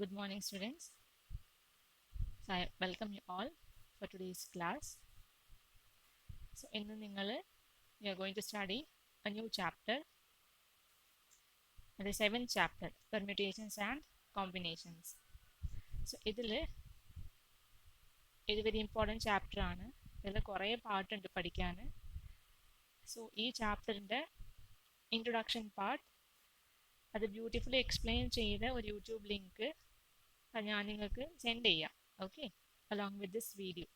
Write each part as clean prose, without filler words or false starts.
Good morning, students. So I welcome you all for today's class. So in we are going to study a new chapter, the seventh chapter, permutations and combinations. So ഇത് very important chapter ആണ്. ഇതിൽ കുറേ പാർട്ടുണ്ട് പഠിക്കാൻ. So ഈ ചാപ്റ്ററിൻ്റെ introduction part അത് beautifully explain ചെയ്ത ഒരു യൂട്യൂബ് ലിങ്ക് ഞാൻ നിങ്ങൾക്ക് സെൻഡ് ചെയ്യാം. Okay, along with this video.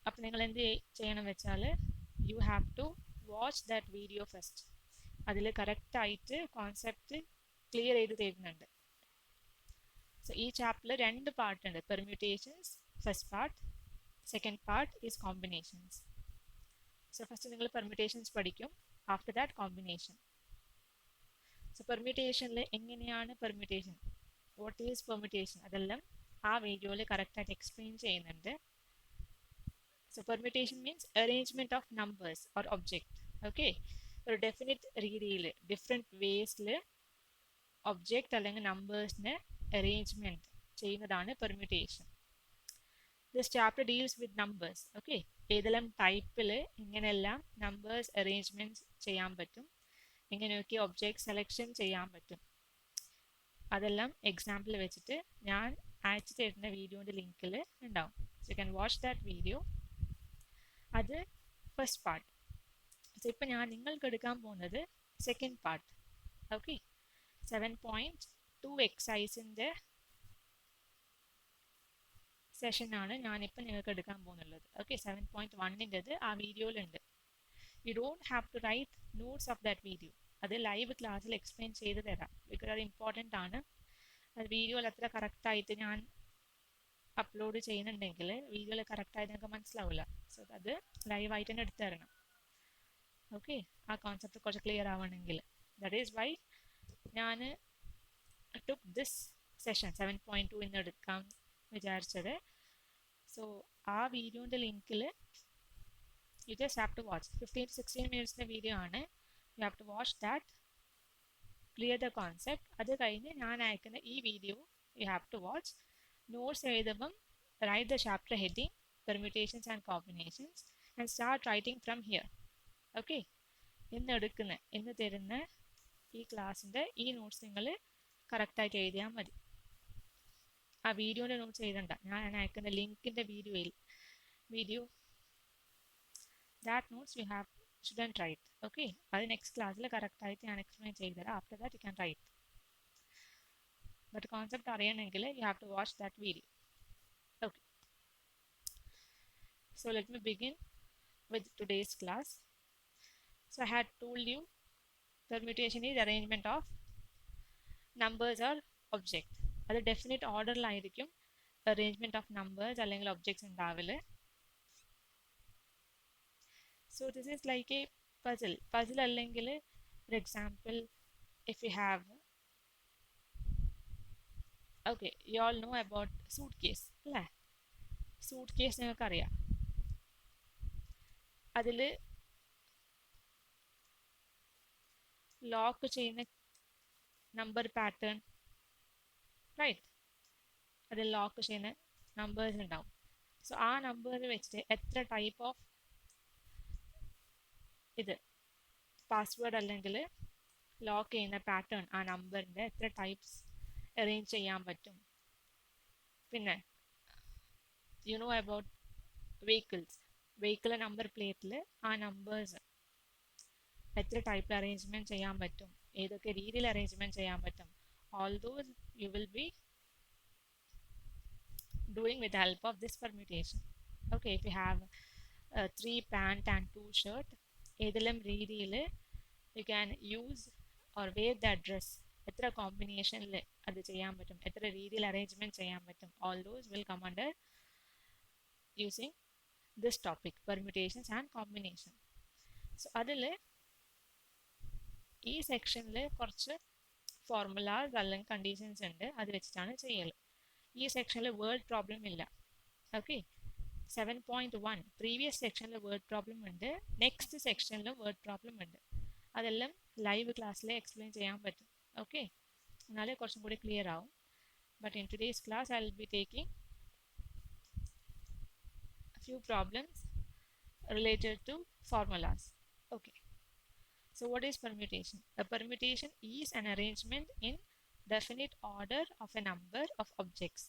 അപ്പോൾ നിങ്ങൾ എന്ത് ചെയ്യണം വെച്ചാൽ you have to watch that video first. അതിൽ കറക്റ്റായിട്ട് കോൺസെപ്റ്റ് ക്ലിയർ ചെയ്ത് തരുന്നുണ്ട്. സോ ഈ ചാപ്റ്ററിൽ രണ്ട് പാർട്ടുണ്ട്, permutations first part, second part is combinations. So first നിങ്ങൾ പെർമ്യൂട്ടേഷൻസ് പഠിക്കും, ആഫ്റ്റർ ദാറ്റ് കോമ്പിനേഷൻ. സോ പെർമ്യൂട്ടേഷനിൽ എങ്ങനെയാണ് പെർമ്യൂട്ടേഷൻ, വാട്ട് ഈസ് പെർമ്യൂട്ടേഷൻ, അതെല്ലാം ആ വീഡിയോയിൽ കറക്റ്റായിട്ട് എക്സ്പ്ലെയിൻ ചെയ്യുന്നുണ്ട്. So permutation means arrangement of numbers or object. Okay, ഒരു ഡെഫിനിറ്റ് രീതിയിൽ ഡിഫറെൻറ്റ് വേസിൽ ഒബ്ജക്റ്റ് അല്ലെങ്കിൽ നമ്പേഴ്സിനെ അറേഞ്ച്മെൻറ്റ് ചെയ്യുന്നതാണ് permutation. This chapter deals with numbers. Okay, ഏതെല്ലാം ടൈപ്പിൽ ഇങ്ങനെയെല്ലാം നമ്പേഴ്സ് അറേഞ്ച്മെൻറ്റ് ചെയ്യാൻ പറ്റും, എങ്ങനെയൊക്കെ ഒബ്ജക്റ്റ് സെലക്ഷൻ ചെയ്യാൻ പറ്റും, അതെല്ലാം എക്സാമ്പിൾ വെച്ചിട്ട് ഞാൻ അയച്ചു തരുന്ന വീഡിയോൻ്റെ ലിങ്കിൽ ഉണ്ടാവും. So you can watch that video. അത് ഫസ്റ്റ് പാർട്ട്. സോ ഇപ്പം ഞാൻ നിങ്ങൾക്ക് എടുക്കാൻ പോകുന്നത് സെക്കൻഡ് പാർട്ട്. ഓക്കെ, 7.2 എക്സസൈസിൻ്റെ സെഷനാണ് ഞാനിപ്പോൾ നിങ്ങൾക്ക് എടുക്കാൻ പോകുന്നുള്ളത്. ഓക്കെ, 7.1ൻ്റെത് ആ വീഡിയോയിലുണ്ട്. You don't have to write notes of that video. അത് ലൈവ് ക്ലാസ്സിൽ എക്സ്പ്ലെയിൻ ചെയ്ത് തരാം, ബിക്കോസ് അത് ഇമ്പോർട്ടൻ്റ് ആണ്. അത് വീഡിയോയിൽ അത്ര കറക്റ്റായിട്ട് ഞാൻ അപ്ലോഡ് ചെയ്യുന്നുണ്ടെങ്കിൽ വീഡിയോയിൽ കറക്റ്റായിട്ട് നിങ്ങൾക്ക് മനസ്സിലാവില്ല. സോ അത് ലൈവായിട്ട് തന്നെ എടുത്തു തരണം. ഓക്കെ, ആ കോൺസെപ്റ്റ് കുറച്ച് ക്ലിയർ ആവണമെങ്കിൽ. ദാറ്റ് ഈസ് വൈ ഞാൻ ടുക്ക് ദിസ് സെഷൻ 7.2 ഇന്ന് എടുക്കാൻ വിചാരിച്ചത്. സോ ആ വീഡിയോൻ്റെ ലിങ്കിൽ you just have to watch. 15 to 16 മിനിറ്റ്സിൻ്റെ വീഡിയോ ആണ്. You have to watch that, clear the concept. അത് കഴിഞ്ഞ് ഞാൻ അയക്കുന്ന ഈ video you have to watch. Notes എഴുതുമ്പം write the chapter heading permutations and combinations and start writing from here. Okay, ഇന്ന് തരുന്ന ഈ ക്ലാസ്സിൻ്റെ ഈ നോട്ട്സ് നിങ്ങൾ കറക്റ്റായിട്ട് എഴുതിയാൽ മതി. ആ വീഡിയോൻ്റെ നോട്ട്സ് എഴുതണ്ട, ഞാൻ അയക്കുന്ന ലിങ്കിൻ്റെ video that notes you shouldn't write. Okay, അത് നെക്സ്റ്റ് ക്ലാസ്സിൽ കറക്റ്റായിട്ട് ഞാൻ എക്സ്പ്ലെയിൻ ചെയ്തുതരാം. After that you can write. But concept അറിയണമെങ്കിൽ you have to watch that video. Okay, so let me begin with today's class. So I had told you permutation is arrangement of numbers or object. അത് definite ഓർഡറിലായിരിക്കും arrangement of numbers അല്ലെങ്കിൽ objects ഉണ്ടാവില്ല. So this is like a puzzle അല്ലെങ്കിൽ for example if you have okay you all know about suitcase അല്ലേ? Suitcase നിങ്ങൾക്കറിയാം. അതിൽ lock ചെയ്യുന്ന number pattern, right, അതിൽ ലോക്ക് ചെയ്യുന്ന നമ്പേഴ്സ് ഉണ്ടാവും. സോ ആ നമ്പർ വെച്ചിട്ട് എത്ര ടൈപ്പ് ഓഫ് പാസ്വേഡ് അല്ലെങ്കിൽ ലോക്ക് ചെയ്യുന്ന പാറ്റേൺ ആ നമ്പറിൻ്റെ എത്ര ടൈപ്സ് അറേഞ്ച് ചെയ്യാൻ പറ്റും. പിന്നെ you know about vehicle number പ്ലേറ്റിൽ ആ നമ്പേഴ്സ് എത്ര ടൈപ്പിൽ അറേഞ്ച്മെൻറ്റ് ചെയ്യാൻ പറ്റും, ഏതൊക്കെ രീതിയിൽ അറേഞ്ച്മെൻറ്റ് ചെയ്യാൻ പറ്റും, all those you will be doing with the help of this permutation. Okay, if you have 3 pant and 2 shirt, ഏതെല്ലാം രീതിയിൽ you can use or wear that dress, എത്ര കോമ്പിനേഷനിൽ അത് ചെയ്യാൻ പറ്റും, എത്ര രീതിയിൽ അറേഞ്ച്മെൻറ്റ് ചെയ്യാൻ പറ്റും, all those will come under using this topic, permutations and combination. So അതിൽ ഈ സെക്ഷനിൽ കുറച്ച് ഫോർമുലാസ് അല്ലെങ്കിൽ കണ്ടീഷൻസ് ഉണ്ട്, അത് വെച്ചിട്ടാണ് ചെയ്യൽ. ഈ സെക്ഷനിൽ വേർഡ് പ്രോബ്ലം ഇല്ല. ഓക്കെ, 7.1 പ്രീവിയസ് സെക്ഷനിൽ വേർഡ് പ്രോബ്ലം ഉണ്ട്, നെക്സ്റ്റ് സെക്ഷനിലും വേർഡ് പ്രോബ്ലം ഉണ്ട്. അതെല്ലാം ലൈവ് ക്ലാസ്സിൽ എക്സ്പ്ലെയിൻ ചെയ്യാൻ പറ്റും. ഓക്കെ, എന്നാലേ കുറച്ചും കൂടി ക്ലിയർ ആവും. but in today's class I will be taking a few problems related to formulas. Okay, so what is permutation? A permutation is an arrangement in definite order of a number of objects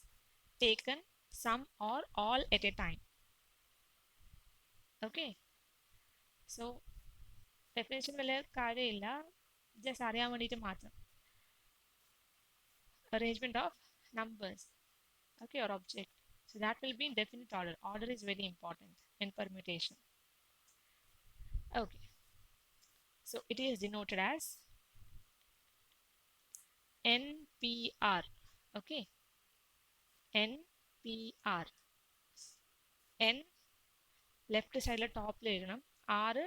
taken some or all at a time. Okay, so definition വലിയ കാര്യമില്ല, just അറിയാൻ വേണ്ടിയിട്ട് മാത്രം. Arrangement of numbers, okay, or object. So that will be in definite order. Order is very important in permutation. Okay, so it is denoted as NPR. Okay, NPR. N left side top എഴുതണം, R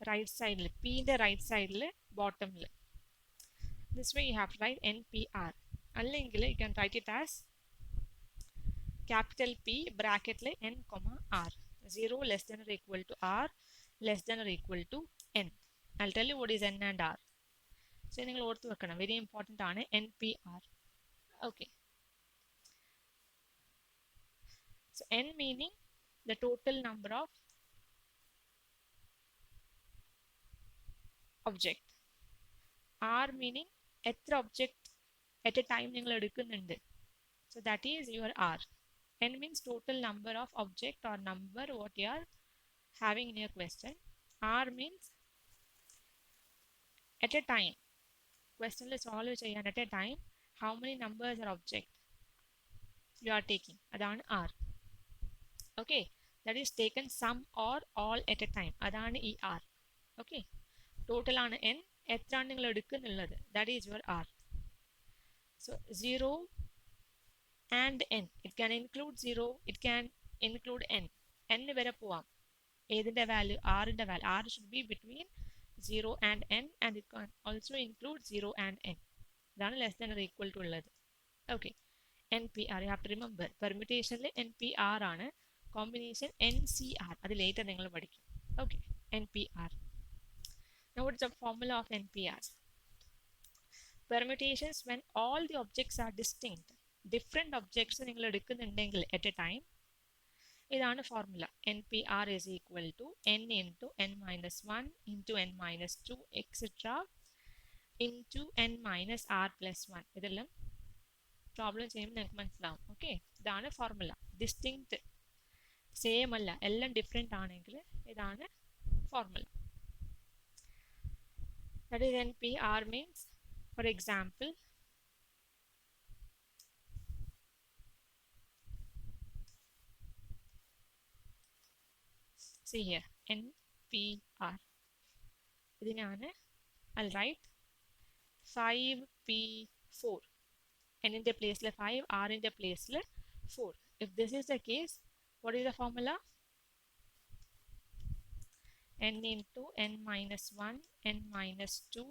right side, P the right side bottom. This way you have to write NPR. അല്ലെങ്കിൽ you can write it as capital P bracket N comma R. 0 less than or equal to R, less than or equal to N. I'll tell you what is N and R. So നിങ്ങൾ ഓർത്ത് വെക്കണം, very important ആണ് NPR. Okay, so N meaning the total number of object. R meaning എത്ര object at a time നിങ്ങൾ എടുക്കുന്നുണ്ട്. So that is your R. N means total number of object or number what you are having in your question. R means at a time. Question solve ചെയ്യാൻ at a time how many numbers or object you are taking. അതാണ് R. Okay, that is taken some or all at a time. അതാണ് ഈ R. Okay, total ആണ് N, എത്രയാണ് നിങ്ങൾ എടുക്കുന്നുള്ളത്. That is your R. So 0 and N. It can include 0, it can include N. N വരെ പോവാം. ഏതിൻ്റെ value? ആറിൻ്റെ value. R should be between 0 and N, and it can also include 0 and N. ഇതാണ് less than or equal to ഉള്ളത്. Okay, NPR you have to remember. പെർമ്യൂട്ടേഷനിൽ NPR ആണ്, combination NCR അത് later നിങ്ങൾ പഠിക്കും. Okay, NPR. Now what is the formula of NPR? Permutations when all the objects are distinct. Different objects നിങ്ങൾ എടുക്കുന്നുണ്ടെങ്കിൽ at a time, ഇതാണ് formula. NPR is equal to N into N minus 1 into N minus 2 etc. into N minus R plus 1. ഇതെല്ലാം problem ചെയ്യുമ്പോൾ നിങ്ങൾക്ക് മനസ്സിലാവും. Okay, ഇതാണ് formula. Distinct same അല്ല, എല്ലാം ഡിഫറെൻ്റ് ആണെങ്കിൽ ഇതാണ് formula. That is NPR means, for example, see here NPR. ഇതിനാണ് I'll write 5P4. N in the place 5, R in the place 4. If this is the case, what is the formula? N into N minus 1, N minus 2,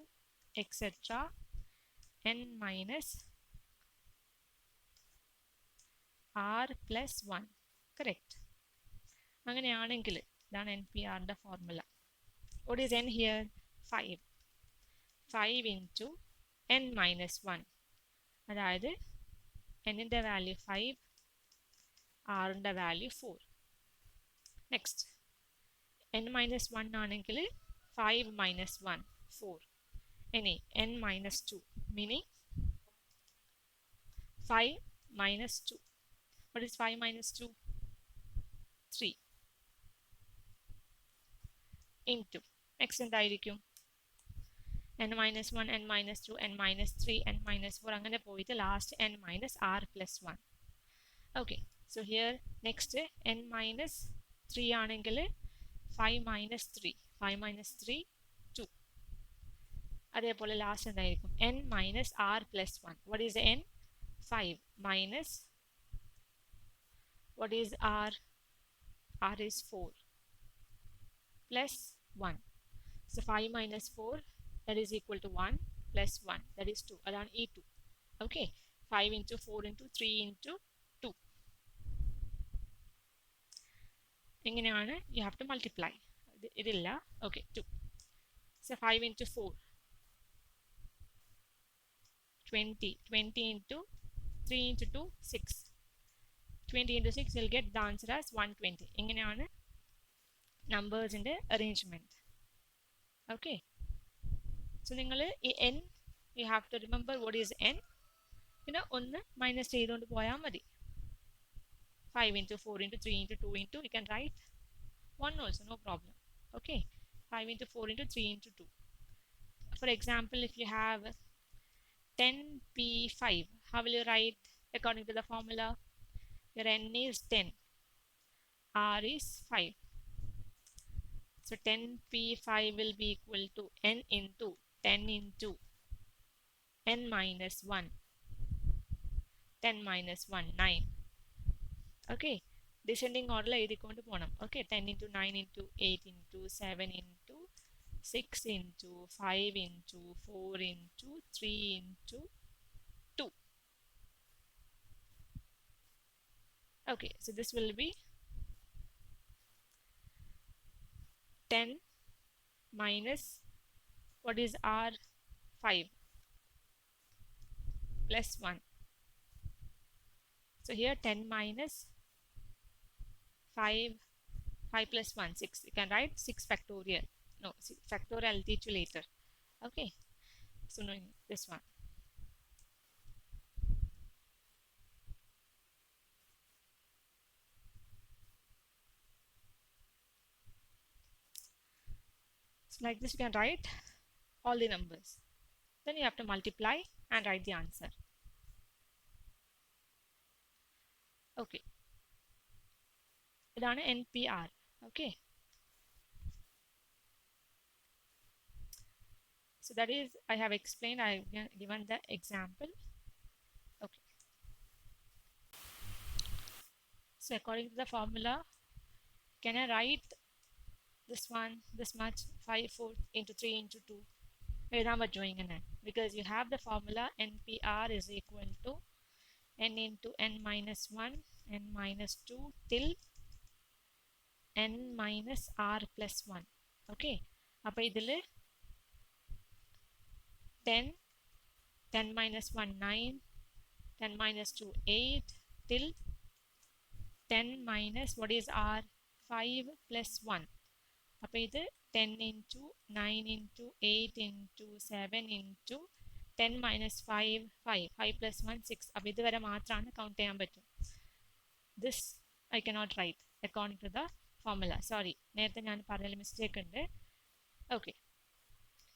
etc. N minus R plus 1. Correct. അങ്ങനെയാണെങ്കിൽ ഇതാണ് NPRന്റെ formula. What is N here? 5. 5 into N minus 1. അതായത് Nന്റെ value 5, Rന്റെ value 4. Next N minus 1 ആണെങ്കിൽ 5 minus 1, 4. ഇനി N minus 2 meaning 5 minus 2. What is 5 minus 2? 3 into next എന്തായിരിക്കും? N minus 1, N minus 2, N minus 3, N minus 4 അങ്ങനെ പോയിട്ട് last N minus R plus 1. Okay, so here next N minus 3 ആണെങ്കിൽ 5 minus 3, 5 minus 3, 2. അതേപോലെ last എന്തായിരിക്കും? N minus R plus 1. What is N? 5 minus, what is R? R is 4 plus 1. So 5 minus 4, that is equal to 1 plus 1, that is 2. അതാണ് ഈ 2. Okay, 5 into 4 into 3 into 2. എങ്ങനെയാണ്? You have to multiply. ഇതില്ല. Okay, 2. So 5 into 4, 20. 20 into 3 into 2, 6. 20 into 6, you'll get the answer as 120. ഇങ്ങനെയാണ് നമ്പേഴ്സിൻ്റെ arrangement. Okay, so നിങ്ങൾ ഈ n, you have to remember what is n. പിന്നെ ഒന്ന് minus ചെയ്തുകൊണ്ട് പോയാൽ മതി. 5 into 4 into 3 into 2 into, you can write 1 also, no problem. Okay, 5 into 4 into 3 into 2. For example, if you have 10p5, how will you write according to the formula? Your n is 10, r is 5. So 10p5 will be equal to n into 10 into n minus 1. 10 minus 1, 9. Okay, descending order എഴുതിക്കൊണ്ട് പോകണം. Okay, 10 into 9 into 8 into 7 into 6 into 5 into 4 into 3 into 2. Okay, so this will be 10 minus, what is r? 5 plus 1. So here 10 minus 5 plus 1, 6. You can write 6 factorial. No, factorial I'll teach you later. Okay, so knowing this one. So like this you can write all the numbers. Then you have to multiply and write the answer. Okay, ഇതാണ് NPR. Okay, so that is, I have explained, I have given the example. Okay, so according to the formula, can I write this one, this much, 5 4 into 3 into 2? എഴുതാൻ പറ്റുമോ ഇങ്ങനെ? Because you have the formula NPR is equal to n into n minus 1, n minus 2 till n minus r plus 1. Okay, അപ്പോൾ ഇതിൽ 10, 10 minus 1 9, 10 minus 2 8 till 10 minus, what is r? 5 plus 1. അപ്പോൾ ഇത് 10 into 9 into 8 into 7 into 10 minus 5 5 plus 1 6. അപ്പോൾ ഇതുവരെ മാത്രമാണ് count ചെയ്യാൻ പറ്റും. This I cannot write according to the formula. Sorry, നേരത്തെ ഞാൻ പറഞ്ഞതിൽ മിസ്റ്റേക്ക് ഉണ്ട്. Okay,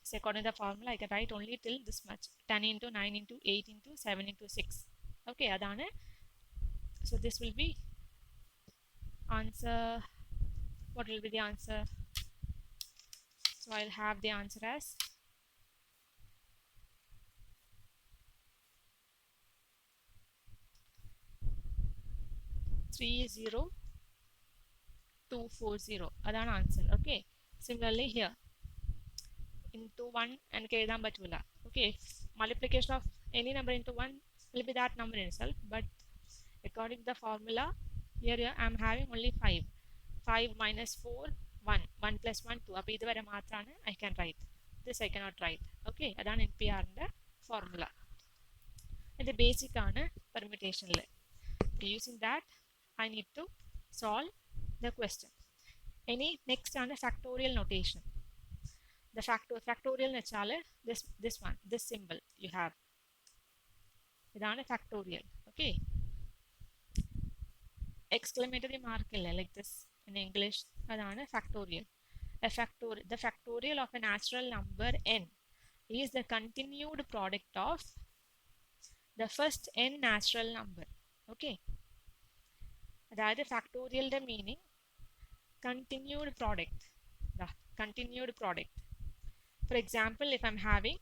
so according to the formula I can write only till this much, 10 into 9 into 8 into 7 into 6. Okay, അതാണ്. So this will be answer. What will be the answer? So I'll have the answer as 30240. അതാണ് answer. Okay, similarly here into 1 എനിക്ക് എഴുതാൻ പറ്റൂല. Okay, multiplication of any number into 1 will be that number itself, but according to the formula here I am having only 5. 5 minus 4 1, 1 plus 1 2. അപ്പോൾ ഇതുവരെ മാത്രമാണ് I can write. This I cannot write. Okay, അതാണ് NPRൻ്റെ formula. ഇത് basic ആണ് പെർമ്യൂട്ടേഷനിൽ. Using that I need to solve the question. ഇനി next ആണ് factorial notation. The factorial എന്ന് വെച്ചാൽ this one, this symbol you have, ഇതാണ് ഫാക്ടോറിയൽ. Okay, exclamatory mark ഇല്ലേ, like this in English, അതാണ് factorial. The factorial of a natural number n is the continued product of the first n natural number. Okay, അതായത് ഫാക്ടോറിയലിന്റെ meaning continued product. The continued product. For example, if I'm having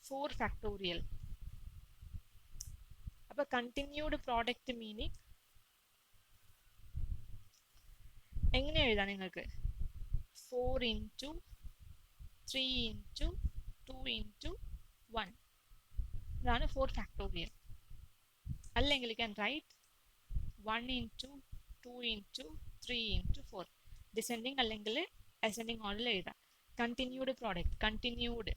4 factorial, അപ്പോൾ continued product meaning എങ്ങനെ എഴുതാം നിങ്ങൾക്ക്? 4 into 3 into 2 into 1. ഇതാണ് 4 factorial. അല്ലെങ്കിൽ you can write 1 into 2 into 3 into 4. Descending അല്ലെങ്കിൽ ascending ഓർഡറിൽ എഴുതാം. കണ്ടിന്യൂഡ് പ്രോഡക്റ്റ്, കണ്ടിന്യൂഡ്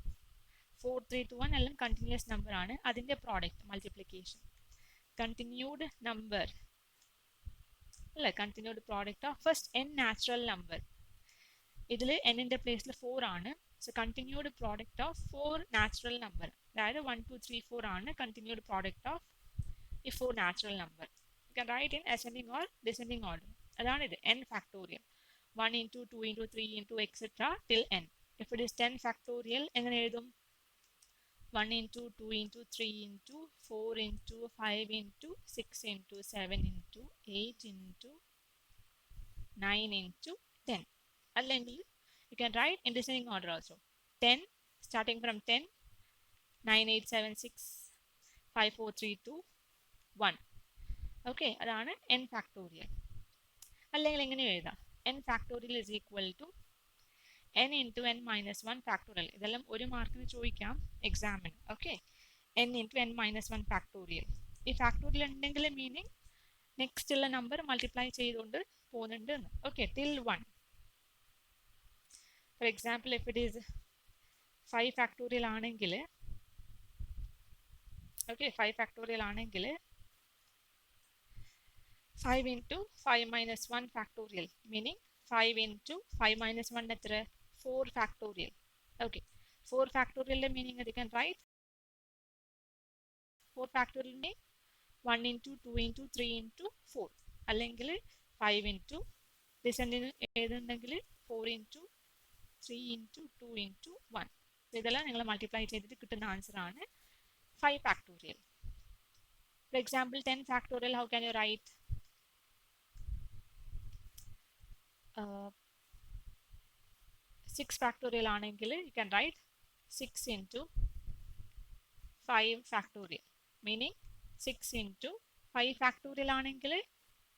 4, 3, 2, 1 എല്ലാം കണ്ടിന്യൂസ് നമ്പർ ആണ്. അതിൻ്റെ പ്രോഡക്റ്റ് മൾട്ടിപ്ലിക്കേഷൻ. കണ്ടിന്യൂഡ് നമ്പർ അല്ലേ, continued product of first n natural number. ഇതിൽ എന്നിൻ്റെ പ്ലേസിൽ 4 ആണ്. So continued product of 4 natural number, അതായത് 1, 2, 3, 4 ആണ് കണ്ടിന്യൂഡ് പ്രോഡക്റ്റ് ഓഫ് ഈ 4 natural number. You can write in ascending or descending order. അതാണിത് n factorial. 1 into 2 into 3 into etc. till n. If it is 10 factorial, എങ്ങനെ എഴുതും? 1 into 2 into 3 into 4 into 5 into 6 into 7 into 8 into 9 into 10. അല്ലെങ്കിൽ you can write in descending order also. 10 starting from 10, 9, 8, 7, 6, 5, 4, 3, 2, 1. Okay, അതാണ് n factorial. അല്ലെങ്കിൽ എങ്ങനെ എഴുതാം? n factorial is equal to n into n minus 1 factorial. ഇതെല്ലാം ഒരു മാർക്കിന് ചോദിക്കാം എക്സാമിന്. Okay, n into n minus 1 factorial. ഈ ഫാക്ടോറിയൽ ഉണ്ടെങ്കിൽ മീനിങ് നെക്സ്റ്റ് ഉള്ള നമ്പർ മൾട്ടിപ്ലൈ ചെയ്തുകൊണ്ട് പോകുന്നുണ്ട്. Okay, till 1. Four example, if it is 5 factorial ആണെങ്കിൽ, ഓക്കെ 5 ഫാക്ടോറിയൽ ആണെങ്കിൽ 5 into 5 minus 1 factorial, meaning 5 into 5 minus 1 എത്ര? 4 factorial. Okay, 4 factorial meaning you can write 4 factorial meaning 1 into 2 into 3 into 4. അല്ലെങ്കിൽ 5 into descending ഏതുണ്ടെങ്കിൽ 4 into 3 into 2 into 1. ഇതെല്ലാം നിങ്ങൾ multiply ചെയ്തിട്ട് കിട്ടുന്ന answer ആണ് 5 factorial. For example, 10 factorial, how can you write? 6 factorial ആണെങ്കിൽ you can write 6 into 5 factorial, meaning 6 into 5 factorial ആണെങ്കിൽ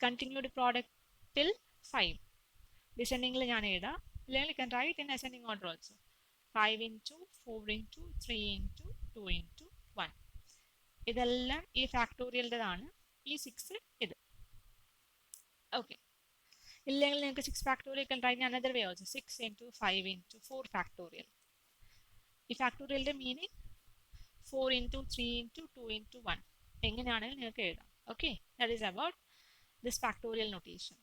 continued product till 5. descending ഞാൻ എഴുതാം, അല്ലെങ്കിൽ you can write in ascending order also. 5 into 4 into 3 into 2 into 1. ഇതെല്ലാം ഈ ഫാക്ടോറിയലിൻ്റെതാണ്. ഈ 6 ഇത്. Okay, ഇല്ലെങ്കിൽ നിങ്ങൾക്ക് 6 factorial can write in another way also. 6 into 5 into 4 factorial. ഈ ഫാക്ടോറിയലിൻ്റെ മീനിങ് 4 into 3 into 2 into 1 എങ്ങനെയാണെങ്കിലും നിങ്ങൾക്ക് എഴുതാം. Okay, that is about this factorial notation.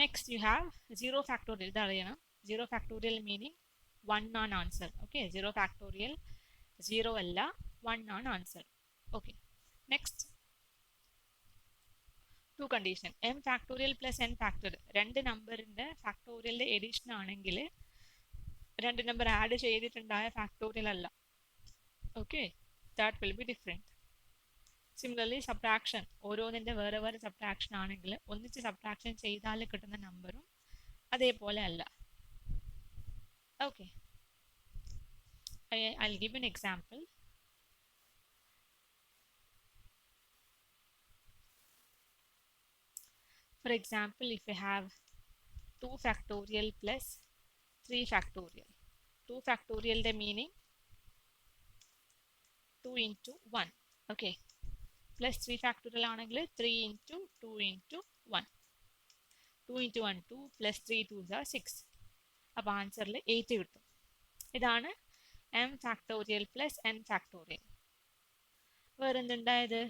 Next you have 0 factorial. ഇത് അറിയണം. 0 factorial മീനിങ് 1 ആണ് ആൻസർ. ഓക്കെ, 0 factorial 0 അല്ല, 1 ആണ് answer. Okay, next 2 condition. m factorial plus n factorial, രണ്ട് നമ്പറിൻ്റെ ഫാക്ടോറിയലിൻ്റെ എഡിഷൻ ആണെങ്കിൽ രണ്ട് നമ്പർ ആഡ് ചെയ്തിട്ടുണ്ടായ ഫാക്ടോറിയൽ അല്ല. Okay, that will be different. Similarly subtraction, ഓരോന്നിൻ്റെ വേറെ വേറെ സബ്ട്രാക്ഷൻ ആണെങ്കിൽ ഒന്നിച്ച് സബ്ട്രാക്ഷൻ ചെയ്താൽ കിട്ടുന്ന നമ്പറും അതേപോലെ അല്ല. Okay, I'll give an example. For example, if we have 2 factorial plus 3 factorial. 2 factorial the meaning 2 into 1. Okay, plus 3 factorial ആണെങ്കിൽ 3 into 2 into 1. 2 into 1 2 plus 3 2s are 6. അപ്പോൾ ആൻസറിൽ 8 കിട്ടും. ഇതാണ് m factorial plus n factorial. വേറെന്തുണ്ടായത്?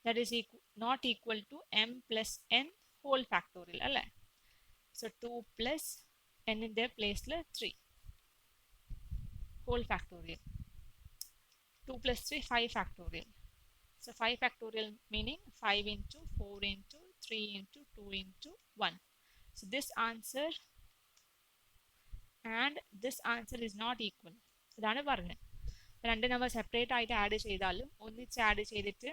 that is not equal to m plus n whole factorial അല്ലേ? so 2 plus n in their place 3 whole factorial. 2 plus 3 5 factorial. so 5 factorial meaning 5 into 4 into 3 into 2 into 1. so this answer and this answer is not equal. ഇതാണ് പറഞ്ഞത്. രണ്ട് number separate ആയിട്ട് add ചെയ്താലും ഒന്നിച്ച് add ചെയ്തിട്ട്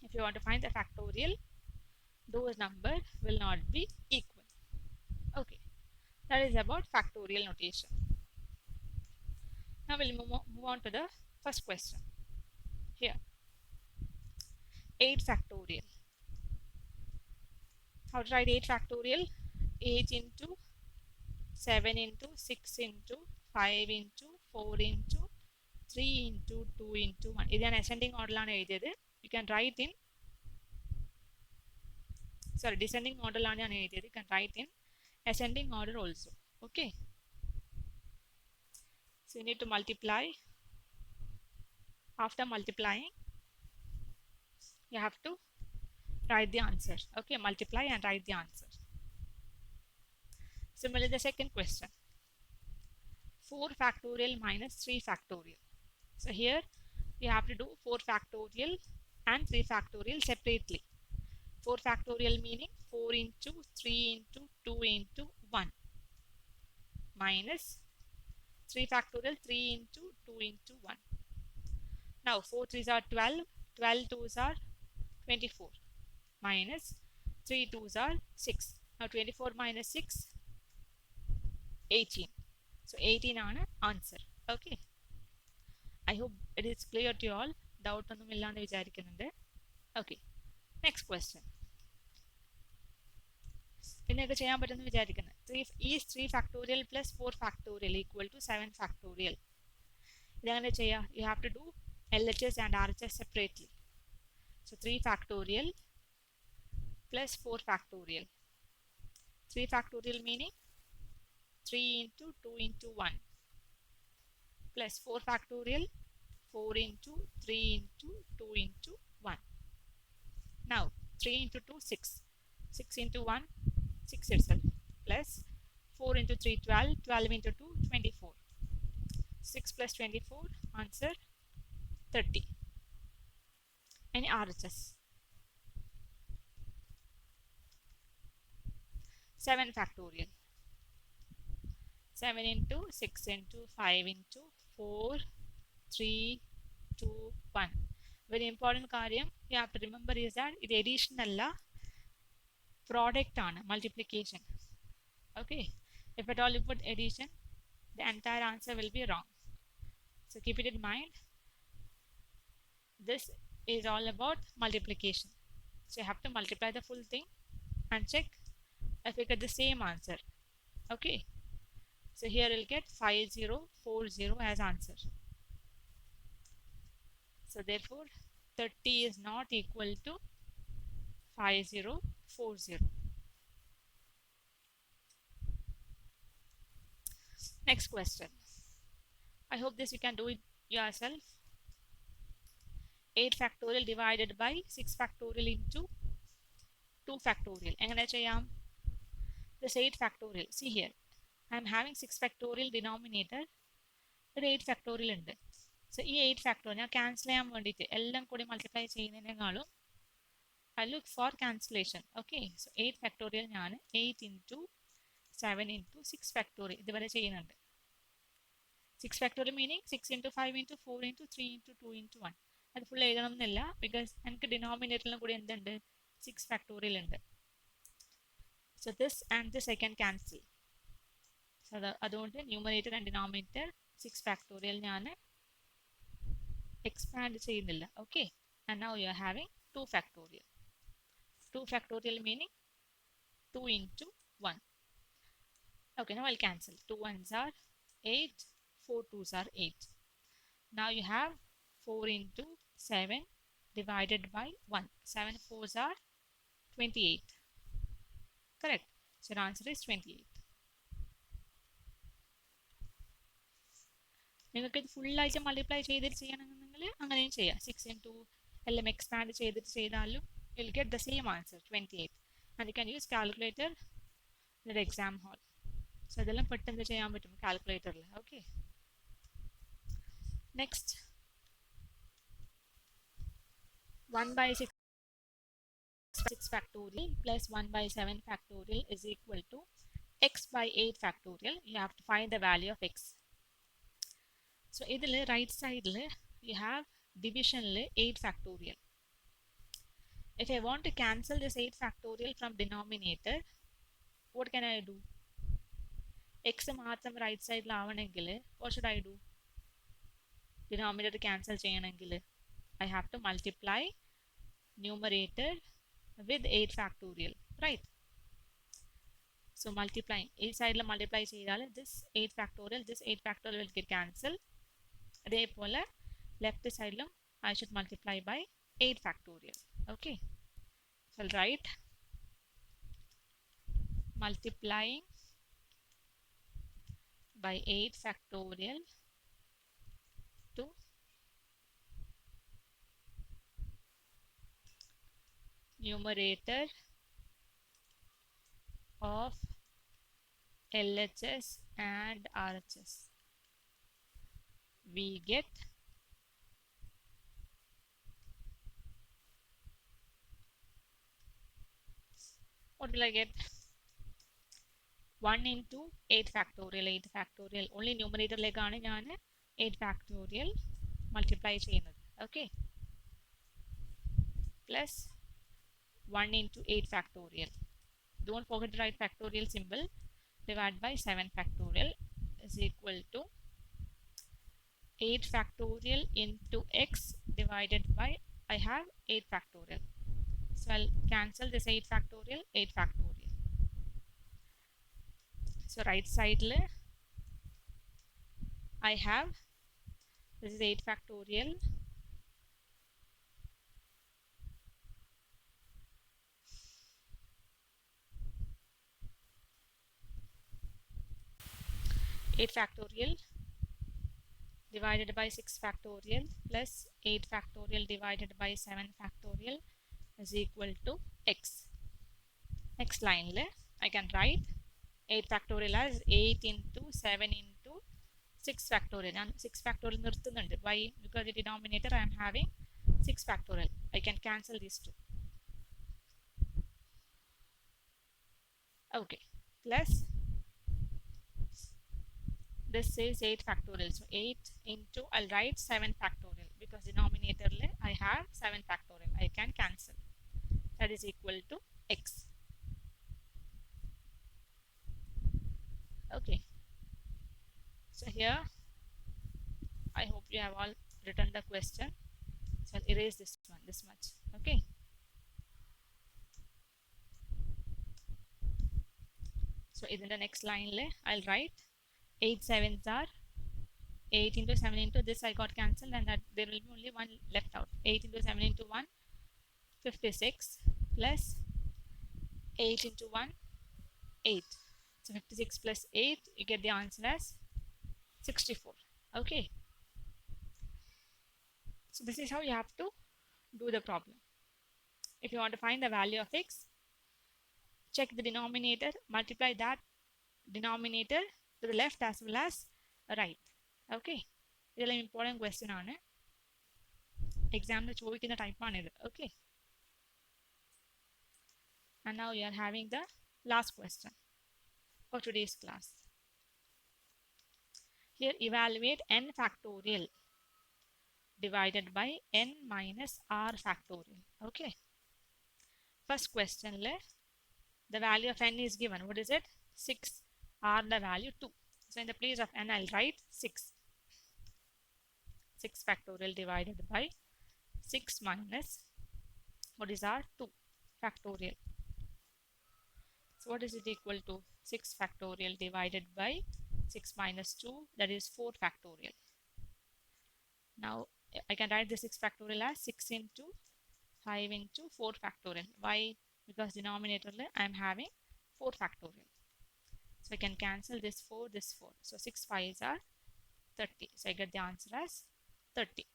if you want to find the factorial, those numbers will not be equal. Okay, that is about factorial notation. Now we'll move on to the first question. Here, 8 factorial. How to write 8 factorial? 8 into 7 into 6 into 5 into 4 into 3 into 2 into 1. ഇത് ഞാൻ ascending order ആണ് എഴുതിയത്. You can write in, sorry, descending order ആണ് ഞാൻ എഴുതിയത്. You can write in ascending order also. Okay, so you need to multiply. After multiplying, you have to write the answer. Okay, multiply and write the answer. Similarly, the second question, 4 factorial minus 3 factorial. So here you have to do 4 factorial and 3 factorial separately. 4 factorial meaning 4 into 3 into 2 into 1 minus 3 factorial 3 into 2 into 1. Now 4 3s are 12, 12 2s are 24 minus 3 2s are 6. Now 24 minus 6, 18. So 18 ആണ് answer. Okay. I hope it is clear to you all. Doubt ഒന്നുമില്ലാന്ന് വിചാരിക്കുന്നുണ്ട്. Okay. Next question. പിന്നെയൊക്കെ ചെയ്യാൻ പറ്റുമെന്ന് വിചാരിക്കുന്നത്. Is 3 factorial plus 4 factorial equal to 7 factorial? ഇതെങ്ങനെ ചെയ്യാം? You have to do LHS and RHS separately. So 3 factorial plus 4 factorial. 3 factorial meaning 3 into 2 into 1 plus 4 factorial 4 into 3 into 2 into 1. Now 3 into 2 6, 6 into 1 6 itself, plus 4 into 3 12, 12 into 2 24, 6 plus 24 answer 30. Any RHS? 7 factorial. 7 into 6 into 5 into 4 3 2 1. Very important karyam you have to remember is that it addition alla product on multiplication. Okay, if at all you put addition, the entire answer will be wrong. So keep it in mind. This is all about multiplication. So you have to multiply the full thing and check if you get the same answer. Okay, so here you'll get 5040 as answer. So therefore 30 is not equal to 5040. Next question. I hope this you can do it yourself. 8 factorial divided by 6 factorial into 2 factorial. എങ്ങനെ ചെയ്യാം? This 8 factorial. See here, I am having 6 factorial denominator. ഒരു 8 factorial ഉണ്ട്. So ഈ 8 factorial ഞാൻ cancel ചെയ്യാൻ വേണ്ടിയിട്ട് എല്ലാം കൂടി multiply ചെയ്യുന്നതിനേക്കാളും I look for cancellation. Okay, so 8 factorial ഞാൻ 8 into 7 into 6 factorial ഇതുവരെ ചെയ്യുന്നുണ്ട്. 6 factorial meaning 6 into 5 into 4 into 3 into 2 into 1. അത് ഫുൾ എഴുതണം എന്നില്ല, ബിക്കോസ് എനിക്ക് ഡിനോമിനേറ്ററിലും കൂടി എന്തുണ്ട്? 6 factorial ഉണ്ട്. So this and this I can cancel. So അതുകൊണ്ട് numerator and denominator 6 factorial ഞാൻ expand ചെയ്യുന്നില്ല. Okay, and now you are having 2 factorial. 2 factorial meaning 2 into 1. Okay, now I'll cancel. 2 1s are 8, 4 2s are 8. Now you have 4 into 7 divided by 1. 7 4s are 28. Correct. So the answer is 28. നിങ്ങൾക്ക് ഇത് ഫുള്ളായിട്ട് multiply ചെയ്തിട്ട് ചെയ്യണമെന്നുണ്ടെങ്കിൽ അങ്ങനെയും ചെയ്യാം. 6 into എല്ലാം expand ചെയ്തിട്ട് ചെയ്താലും you'll get the same answer 28. And you can use calculator in the exam hall. So ഇതെല്ലാം പെട്ടെന്ന് ചെയ്യാൻ പറ്റും കാൽക്കുലേറ്ററിൽ. Okay. Next, 1 by 6 factorial plus 1 by 7 factorial is equal to x by 8 factorial. You have to find the value of x. So ഇതിൽ right side you have division 8 factorial. If I want to cancel this 8 factorial from denominator, what can I do? X മാത്രം right side ആവണമെങ്കിൽ what should I do? Denominator cancel ചെയ്യണമെങ്കിൽ I have to multiply numerator with 8 factorial, right? So multiplying, each side multiply ചെയ്താൽ this 8 factorial, this 8 factorial will get cancelled. അതേപോലെ left side I should multiply by 8 factorial. Okay, so I'll write multiplying by 8 factorial to numerator of LHS and RHS. We get what will I get? 1 into 8 factorial. 8 factorial only numerator ലേക്കാണ് ഞാൻ 8 factorial multiply ചെയ്യുന്നത്. Okay, plus 1 into 8 factorial. Don't forget to write factorial symbol. Divided by 7 factorial is equal to 8 factorial into x divided by, I have 8 factorial. So I'll cancel this 8 factorial, 8 factorial. So right side I have, this is 8 factorial divided by 6 factorial plus 8 factorial divided by 7 factorial is equal to x. Next line I can write 8 factorial as 8 into 7 into 6 factorial. And 6 factorial നിർത്തുന്നുണ്ട്. Why? Because the denominator I am having 6 factorial. I can cancel these two. Okay, plus this is 8 factorial. So 8 into, I'll write 7 factorial because denominator I have 7 factorial. I can cancel. That is equal to x. Okay, so here I hope you have all written the question. So I'll erase this one, this much. Okay, so in the next line I'll write 8 sevens are 8 into 7 into this I got cancelled, and that there will be only one left out. 8 into 7 into 1 56 plus 8 into 1 8. So 56 plus 8, you get the answer as 64. Okay, so this is how you have to do the problem. If you want to find the value of x, check the denominator, multiply that denominator to the left as well as right. Okay, this is an important question on it. Exam ചോദിക്കുന്ന type ആണിത്. Okay, and now you are having the last question for today's class. Here evaluate n factorial divided by n minus r factorial. Okay, first question the value of n is given. What is it? 6. R the value 2. So in the place of n I'll write 6. 6 factorial divided by 6 minus, what is r? 2 factorial. So what is it equal to? 6 factorial divided by 6 minus 2, that is 4 factorial. Now I can write the 6 factorial as 6 into 5 into 4 factorial. Why? Because denominator I am having 4 factorial. So I can cancel this 4, this 4. So 6 5s are 30. So I get the answer as 30.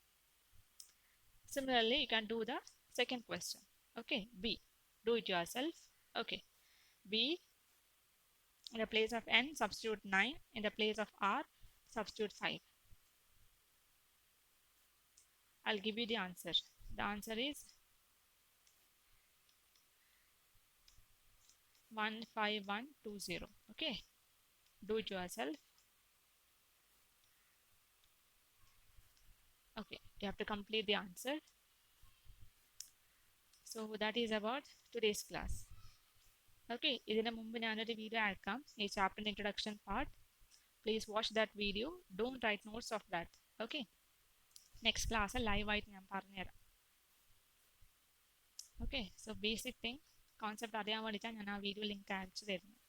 Similarly, you can do the second question. Okay, B. Do it yourself. Okay, B, in the place of n, substitute 9. In the place of r, substitute 5. I'll give you the answer. The answer is 15120. Okay, do it yourself. Okay, you have to complete the answer. So that is about today's class. Okay, ഇതിന് മുമ്പ് ഞാനൊരു video അയക്കാം ഈ ചാപ്റ്ററിൻ്റെ introduction part. Please watch that video. Don't write notes of that. Okay, next class ലൈവായിട്ട് ഞാൻ പറഞ്ഞുതരാം. Okay, so basic thing concept അറിയാൻ വേണ്ടിയിട്ടാണ് ഞാൻ ആ വീഡിയോ ലിങ്ക് അയച്ചു തരുന്നത്.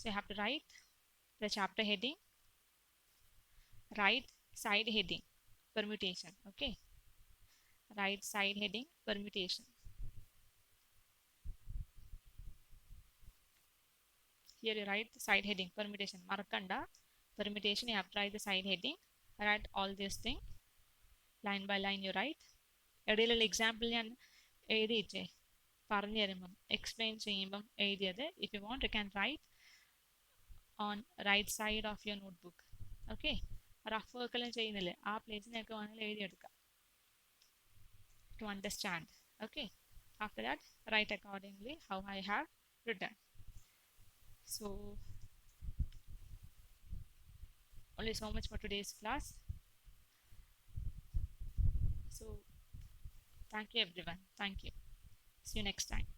So you have to write the chapter heading, right side heading permutation. Okay, right side heading permutation. here you write the side heading permutation marakanda permutation you have to write the side heading write all this thing line by line you write ഇടയിലുള്ള example ഞാൻ എഴുതിയിട്ടേ പറഞ്ഞു തരുമ്പം explain ചെയ്യുമ്പം എഴുതിയത് if you want you can write on right side of your notebook okay rough വർക്കെല്ലാം ചെയ്യുന്നില്ലേ ആ പ്ലേസിനൊക്കെ വേണമെങ്കിൽ എഴുതിയെടുക്കാം to understand. Okay, after that write accordingly how I have written. So only so much for today's class. So thank you everyone, thank you, see you next time.